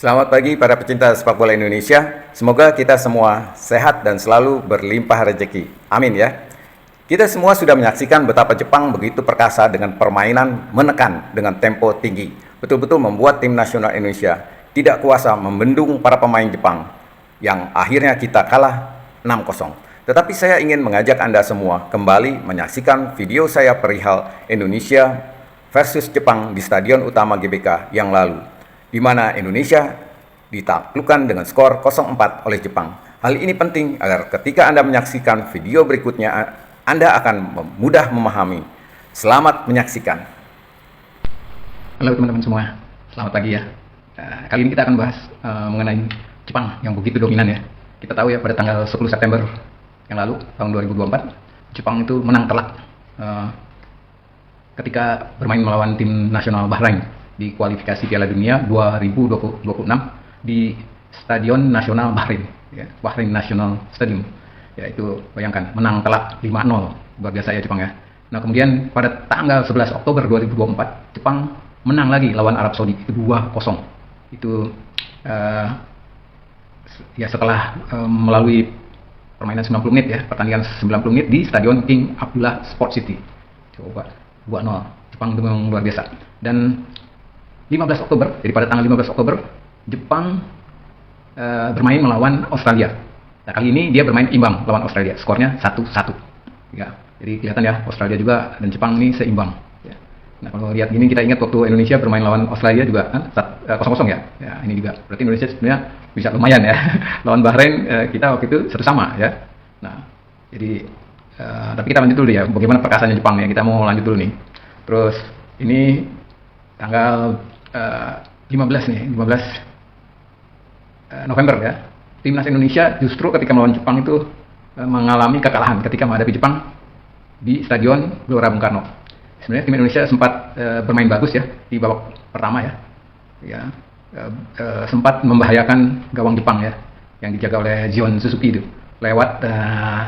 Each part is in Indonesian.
Selamat pagi para pecinta sepak bola Indonesia. Semoga kita semua sehat dan selalu berlimpah rezeki. Amin ya. Kita semua sudah menyaksikan betapa Jepang begitu perkasa dengan permainan menekan dengan tempo tinggi. Betul-betul membuat tim nasional Indonesia tidak kuasa membendung para pemain Jepang yang akhirnya kita kalah 6-0. Tetapi saya ingin mengajak Anda semua kembali menyaksikan video saya perihal Indonesia versus Jepang di Stadion Utama GBK yang lalu, di mana Indonesia ditaklukkan dengan skor 0-4 oleh Jepang. Hal ini penting agar ketika Anda menyaksikan video berikutnya, Anda akan mudah memahami. Selamat menyaksikan. Halo teman-teman semua, selamat pagi ya. Kali ini kita akan bahas mengenai Jepang yang begitu dominan ya. Kita tahu ya pada tanggal 10 September yang lalu, tahun 2024, Jepang itu menang telak ketika bermain melawan tim nasional Bahrain di kualifikasi Piala Dunia 2026 di Stadion Nasional Bahrain, ya, Bahrain National Stadium. Ya itu bayangkan, menang telak 5-0, luar biasa ya Jepang ya. Nah kemudian pada tanggal 11 Oktober 2024, Jepang menang lagi lawan Arab Saudi, itu 2-0. Itu ya setelah melalui permainan 90 menit ya, pertandingan 90 menit di Stadion King Abdullah Sport City. Coba 2-0, Jepang itu memang luar biasa. Dan 15 Oktober, jadi pada tanggal 15 Oktober, Jepang bermain melawan Australia. Nah, kali ini dia bermain imbang lawan Australia, skornya 1-1. Ya, jadi kelihatan ya, Australia juga dan Jepang ini seimbang. Ya. Nah, kalau lihat gini kita ingat waktu Indonesia bermain lawan Australia juga 0-0 ya. Ya, ini juga berarti Indonesia sebenarnya bisa lumayan ya. Lawan Bahrain kita waktu itu 1-1 ya. Nah, jadi tapi kita lanjut dulu ya, bagaimana perkasanya Jepang ya. Kita mau lanjut dulu nih. Terus ini tanggal 15 November ya, timnas Indonesia justru ketika melawan Jepang itu mengalami kekalahan ketika menghadapi Jepang di Stadion Gelora Bung Karno. Sebenarnya tim Indonesia sempat bermain bagus ya di babak pertama ya, sempat membahayakan gawang Jepang ya, yang dijaga oleh Zion Suzuki itu lewat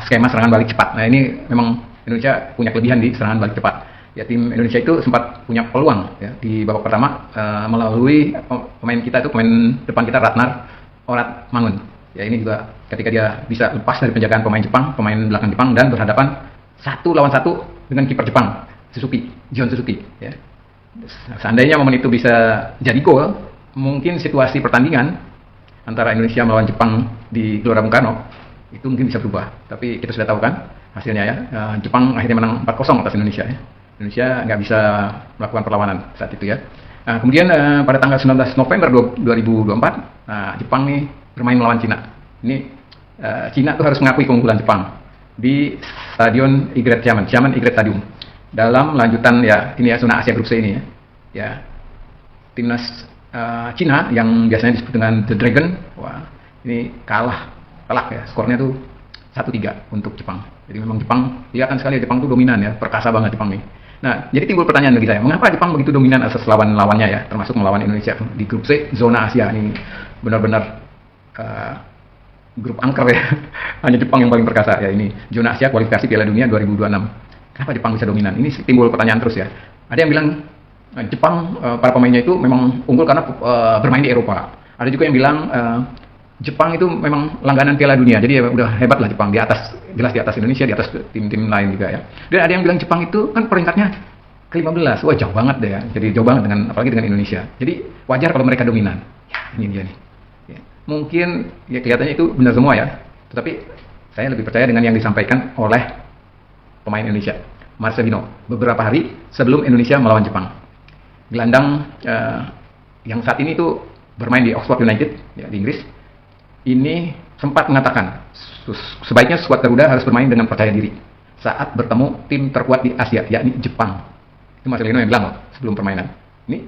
skema serangan balik cepat. Nah ini memang Indonesia punya kelebihan di serangan balik cepat. Ya, tim Indonesia itu sempat punya peluang ya di babak pertama melalui pemain kita itu, pemain depan kita Ratnar Orat Mangun. Ya ini juga ketika dia bisa lepas dari penjagaan pemain Jepang, pemain belakang Jepang, dan berhadapan 1 lawan 1 dengan kiper Jepang, Zion Suzuki. Ya. Seandainya momen itu bisa jadi gol, mungkin situasi pertandingan antara Indonesia melawan Jepang di Gelora Bung Karno itu mungkin bisa berubah. Tapi kita sudah tahu kan hasilnya ya, Jepang akhirnya menang 4-0 atas Indonesia ya. Indonesia nggak bisa melakukan perlawanan saat itu ya. Nah, kemudian pada tanggal 19 November 2024, Jepang nih bermain melawan Cina. Ini Cina tuh harus mengakui keunggulan Jepang di Stadion Xiamen Igret Stadium. Dalam lanjutan ya ini ya zona Asia Grup C ini ya. Ya timnas Cina yang biasanya disebut dengan The Dragon, wah ini kalah telak ya. Skornya tuh 1-3 untuk Jepang. Jadi memang Jepang, kelihatan sekali Jepang tuh dominan ya, perkasa banget Jepang nih. Nah, jadi timbul pertanyaan bagi saya, mengapa Jepang begitu dominan atas lawan-lawannya ya, termasuk melawan Indonesia di grup C, zona Asia ini benar-benar grup angker ya, hanya Jepang yang paling perkasa ya ini, zona Asia kualifikasi Piala Dunia 2026. Kenapa Jepang bisa dominan? Ini timbul pertanyaan terus ya. Ada yang bilang Jepang para pemainnya itu memang unggul karena bermain di Eropa. Ada juga yang bilang Jepang itu memang langganan Piala Dunia, jadi ya udah hebat lah Jepang, di atas, jelas di atas Indonesia, di atas tim-tim lain juga ya. Dan ada yang bilang Jepang itu kan peringkatnya ke-15, wah jauh banget deh ya, jadi jauh banget dengan, apalagi dengan Indonesia. Jadi wajar kalau mereka dominan. Ya ini dia nih. Ya. Mungkin ya kelihatannya itu benar semua ya, tetapi saya lebih percaya dengan yang disampaikan oleh pemain Indonesia, Marcelino, beberapa hari sebelum Indonesia melawan Jepang. Gelandang yang saat ini itu bermain di Oxford United ya, di Inggris, ini sempat mengatakan sebaiknya skuad Garuda harus bermain dengan percaya diri saat bertemu tim terkuat di Asia, yakni Jepang. Itu Marcelino yang bilang loh, sebelum permainan. Ini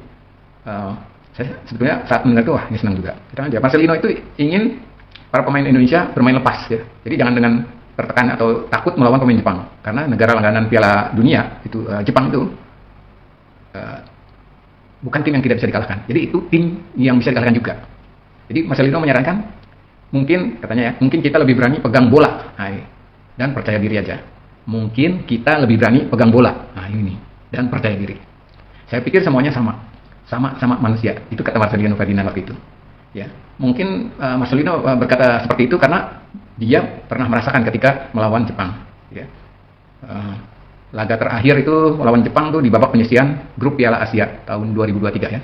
saya sebetulnya saat mendengar itu, wah ini senang juga. Kita aja, Marcelino itu ingin para pemain Indonesia bermain lepas ya. Jadi jangan dengan tertekan atau takut melawan pemain Jepang, karena negara langganan Piala Dunia itu Jepang itu bukan tim yang tidak bisa dikalahkan. Jadi itu tim yang bisa dikalahkan juga. Jadi Marcelino menyarankan, mungkin katanya ya, mungkin kita lebih berani pegang bola, dan percaya diri aja. Mungkin kita lebih berani pegang bola, ini dan percaya diri. Saya pikir semuanya sama manusia. Itu kata Marcelino Ferdinand waktu itu. Ya, mungkin Marcelino berkata seperti itu karena dia pernah merasakan ketika melawan Jepang. Ya. Laga terakhir itu melawan Jepang tuh di babak penyisihan grup Piala Asia tahun 2023 ya.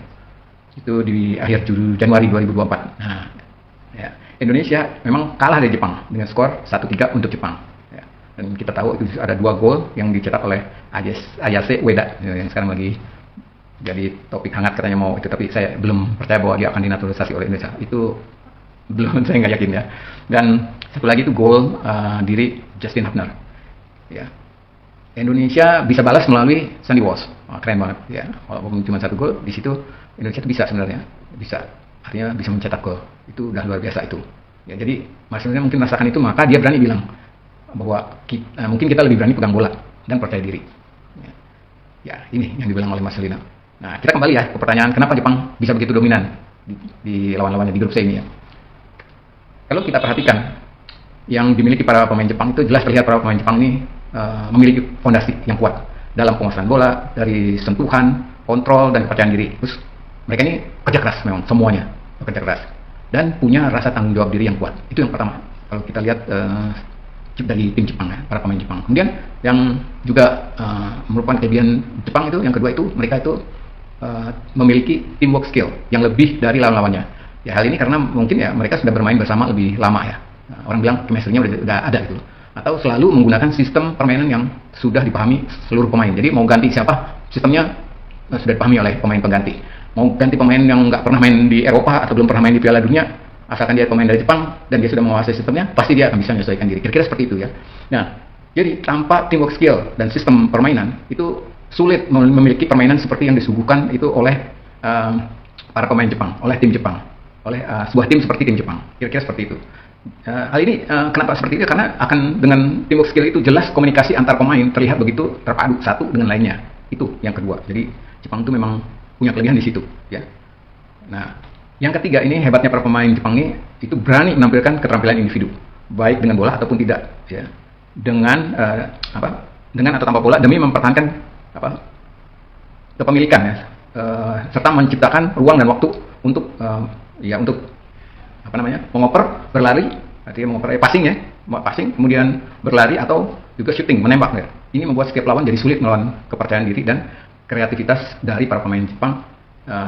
Itu di akhir Januari 2024. Nah, ya, Indonesia memang kalah dari Jepang dengan skor 1-3 untuk Jepang. Ya. Dan kita tahu itu ada 2 gol yang dicetak oleh Ayase Ueda yang sekarang lagi jadi topik hangat, katanya mau itu, tapi saya belum percaya bahwa dia akan dinaturalisasi oleh Indonesia. Itu belum, saya nggak yakin ya. Dan satu lagi itu gol diri Justin Hubner. Ya. Indonesia bisa balas melalui Sandy Walsh. Keren banget ya. Walaupun cuma 1 gol, di situ Indonesia itu bisa sebenarnya. Bisa. Artinya bisa mencetak gol. Itu udah luar biasa itu. Ya, jadi Marcelino mungkin merasakan itu, maka dia berani bilang bahwa mungkin kita lebih berani pegang bola dan percaya diri. Ya, ini yang dibilang oleh Marcelino. Nah, kita kembali ya ke pertanyaan kenapa Jepang bisa begitu dominan di lawan-lawannya di grup C ini ya. Kalau kita perhatikan yang dimiliki para pemain Jepang itu jelas terlihat para pemain Jepang ini memiliki fondasi yang kuat dalam penguasaan bola, dari sentuhan, kontrol, dan kepercayaan diri. Terus mereka ini kerja keras memang, semuanya bekerja keras dan punya rasa tanggung jawab diri yang kuat. Itu yang pertama. Kalau kita lihat dari tim Jepang ya, para pemain Jepang. Kemudian yang juga merupakan kelebihan Jepang itu, yang kedua itu mereka itu memiliki teamwork skill yang lebih dari lawan-lawannya. Ya, hal ini karena mungkin ya mereka sudah bermain bersama lebih lama ya. Orang bilang chemistry-nya udah ada gitu. Atau selalu menggunakan sistem permainan yang sudah dipahami seluruh pemain. Jadi mau ganti siapa, sistemnya sudah dipahami oleh pemain pengganti. Mau ganti pemain yang nggak pernah main di Eropa atau belum pernah main di Piala Dunia, asalkan dia pemain dari Jepang dan dia sudah menguasai sistemnya, pasti dia akan bisa menyesuaikan diri. Kira-kira seperti itu ya. Nah, jadi tanpa teamwork skill dan sistem permainan itu sulit memiliki permainan seperti yang disuguhkan itu oleh para pemain Jepang, oleh tim Jepang, oleh sebuah tim seperti tim Jepang. Kira-kira seperti itu. Hal ini kenapa seperti itu? Karena akan dengan teamwork skill itu jelas komunikasi antar pemain terlihat begitu terpadu satu dengan lainnya. Itu yang kedua. Jadi Jepang itu memang punya kelebihan di situ, ya. Nah, yang ketiga ini hebatnya para pemain Jepang ini itu berani menampilkan keterampilan individu, baik dengan bola ataupun tidak, ya. Dengan dengan atau tanpa bola demi mempertahankan kepemilikan ya, serta menciptakan ruang dan waktu untuk untuk mengoper, berlari, artinya mengoper passing, kemudian berlari atau juga shooting, menembak ya. Ini membuat setiap lawan jadi sulit melawan kepercayaan diri dan kreativitas dari para pemain Jepang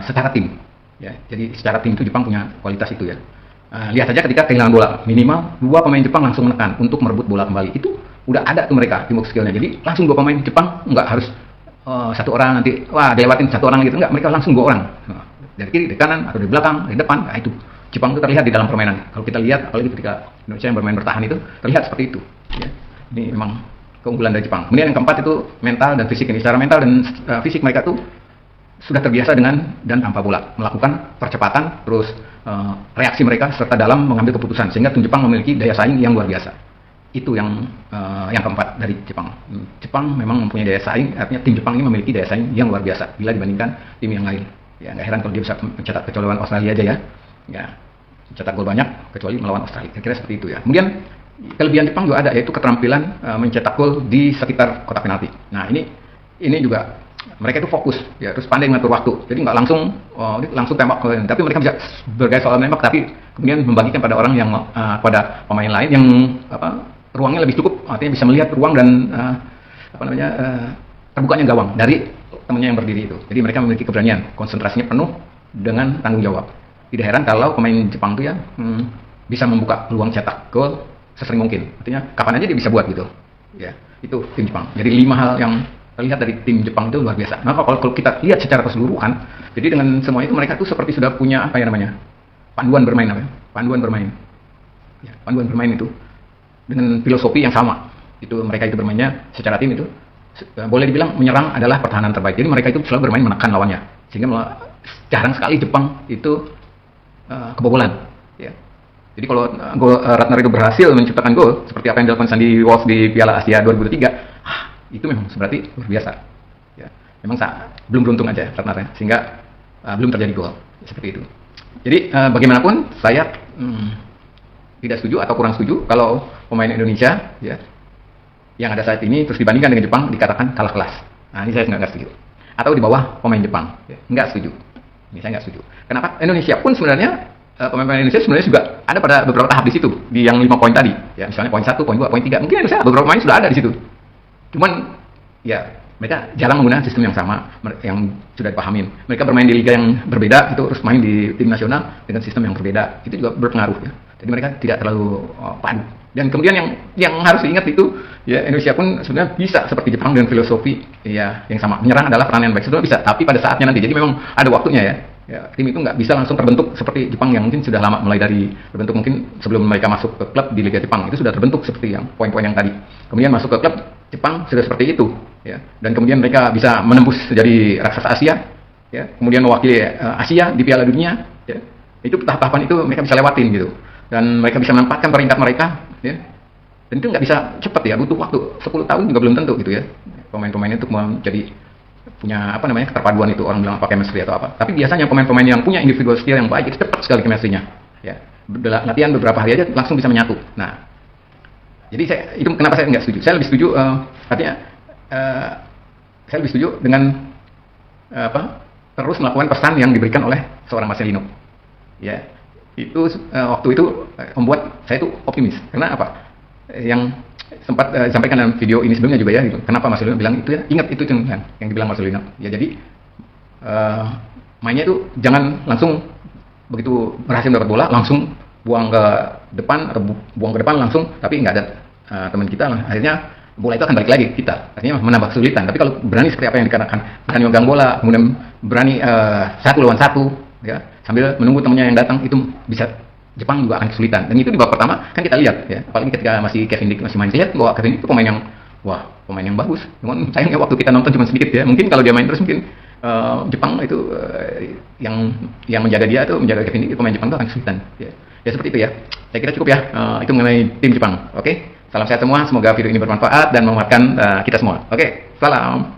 secara tim. Ya, jadi secara tim itu Jepang punya kualitas itu ya. Lihat saja ketika kehilangan bola, minimal 2 pemain Jepang langsung menekan untuk merebut bola kembali. Itu udah ada tuh mereka teamwork skillnya. Jadi langsung 2 pemain Jepang, nggak harus 1 orang nanti dilewatin 1 orang gitu, nggak, mereka langsung 2 orang. Dari kiri, dari kanan, atau dari belakang, dari depan. Nah, itu Jepang itu terlihat di dalam permainan. Kalau kita lihat, apalagi ketika Indonesia yang bermain bertahan itu terlihat seperti itu. Ya. Ini memang keunggulan dari Jepang. Kemudian yang keempat itu mental dan fisik ini. Secara mental dan fisik mereka tuh sudah terbiasa dengan dan tanpa bola melakukan percepatan, terus reaksi mereka serta dalam mengambil keputusan, sehingga tim Jepang memiliki daya saing yang luar biasa. Itu yang keempat dari Jepang. Jepang memang mempunyai daya saing, artinya tim Jepang ini memiliki daya saing yang luar biasa bila dibandingkan tim yang lain. Ya, nggak heran kalau dia bisa mencetak kecuali lawan Australia aja ya. Ya, mencetak gol banyak kecuali melawan Australia. Kira-kira seperti itu ya. Kemudian kelebihan Jepang juga ada, yaitu keterampilan mencetak gol di sekitar kotak penalti. Nah, ini juga mereka itu fokus ya, terus pandai mengatur waktu. Jadi nggak langsung tembak, tapi mereka bisa bergaya soal menembak, tapi kemudian membagikan pada orang yang pada pemain lain yang ruangnya lebih cukup, artinya bisa melihat ruang dan terbukanya gawang dari temannya yang berdiri itu. Jadi mereka memiliki keberanian, konsentrasinya penuh dengan tanggung jawab. Tidak heran kalau pemain Jepang itu ya bisa membuka peluang cetak gol sesering mungkin. Artinya kapan aja dia bisa buat gitu. Ya, itu tim Jepang. Jadi 5 hal yang terlihat dari tim Jepang itu luar biasa. Nah, kalau kita lihat secara keseluruhan, jadi dengan semua itu mereka itu seperti sudah punya panduan bermain Panduan bermain. Ya, panduan bermain itu dengan filosofi yang sama. Itu mereka itu bermainnya secara tim itu boleh dibilang menyerang adalah pertahanan terbaik. Jadi mereka itu selalu bermain menekan lawannya. Sehingga jarang sekali Jepang itu kebobolan, ya. Jadi kalau Ratner itu berhasil menciptakan gol seperti apa yang dilakukan Sandy Walsh di Piala Asia 2003, itu memang berarti luar biasa. Ya, memang belum beruntung aja Ratner, sehingga belum terjadi gol seperti itu. Jadi bagaimanapun saya tidak setuju atau kurang setuju kalau pemain Indonesia ya yang ada saat ini terus dibandingkan dengan Jepang dikatakan kalah kelas. Nah, ini saya nggak setuju. Atau di bawah pemain Jepang, ya, nggak setuju. Ini saya nggak setuju. Kenapa? Indonesia pun sebenarnya pemain-pemain Indonesia sebenarnya juga ada pada beberapa tahap di situ, di yang 5 poin tadi. Ya, misalnya poin 1, poin 2, poin 3. Mungkin Indonesia beberapa pemain sudah ada di situ. Cuman ya mereka jarang menggunakan sistem yang sama yang sudah dipahamin. Mereka bermain di liga yang berbeda, itu terus main di tim nasional dengan sistem yang berbeda. Itu juga berpengaruh ya. Jadi mereka tidak terlalu padu. Dan kemudian yang harus diingat itu ya, Indonesia pun sebenarnya bisa seperti Jepang dengan filosofi ya yang sama. Menyerang adalah peran yang baik, sebenarnya bisa, tapi pada saatnya nanti. Jadi memang ada waktunya ya. Ya, tim itu nggak bisa langsung terbentuk seperti Jepang yang mungkin sudah lama, mulai dari terbentuk mungkin sebelum mereka masuk ke klub di Liga Jepang itu sudah terbentuk seperti yang poin-poin yang tadi. Kemudian masuk ke klub Jepang sudah seperti itu, ya. Dan kemudian mereka bisa menembus jadi raksasa Asia, ya. Kemudian mewakili Asia di Piala Dunia, ya. Itu tahap-tahapan itu mereka bisa lewatin gitu. Dan mereka bisa menempatkan peringkat mereka, ya. Dan itu nggak bisa cepat ya, butuh waktu 10 tahun juga belum tentu gitu ya. Pemain-pemainnya untuk menjadi punya keterpaduan itu, orang bilang apa chemistry atau apa. Tapi biasanya pemain-pemain yang punya individual skill yang baik itu cepat sekali chemistry-nya. Ya, latihan beberapa hari aja langsung bisa menyatu. Nah, jadi itu kenapa saya nggak setuju. Saya lebih setuju saya lebih setuju dengan terus melakukan pesan yang diberikan oleh seorang Marcelino. Ya, itu waktu itu membuat saya itu optimis. Karena apa? Yang sempat disampaikan dalam video ini sebelumnya juga ya, gitu. Kenapa Marcelino bilang itu ya? Ingat itu yang dibilang Marcelino. Ya jadi mainnya itu jangan langsung begitu berhasil dapat bola langsung buang ke depan langsung, tapi nggak ada teman kita lah. Akhirnya bola itu akan balik lagi ke kita. Artinya menambah kesulitan. Tapi kalau berani seperti apa yang dikatakan, berani megang bola, kemudian berani 1 lawan 1, ya, sambil menunggu temannya yang datang, itu bisa Jepang juga akan kesulitan. Dan itu di babak pertama kan kita lihat ya, apalagi ketika masih Kevin Dick masih main, saya lihat bahwa Kevin Dick itu pemain yang bagus. Cuman sayangnya waktu kita nonton cuma sedikit ya. Mungkin kalau dia main terus mungkin Jepang itu yang menjaga dia itu, menjaga Kevin Dick, pemain Jepang itu akan kesulitan. Ya seperti itu ya. Saya kira cukup ya. Itu mengenai tim Jepang. Oke. Salam sehat semua. Semoga video ini bermanfaat dan menguatkan kita semua. Oke. Salam.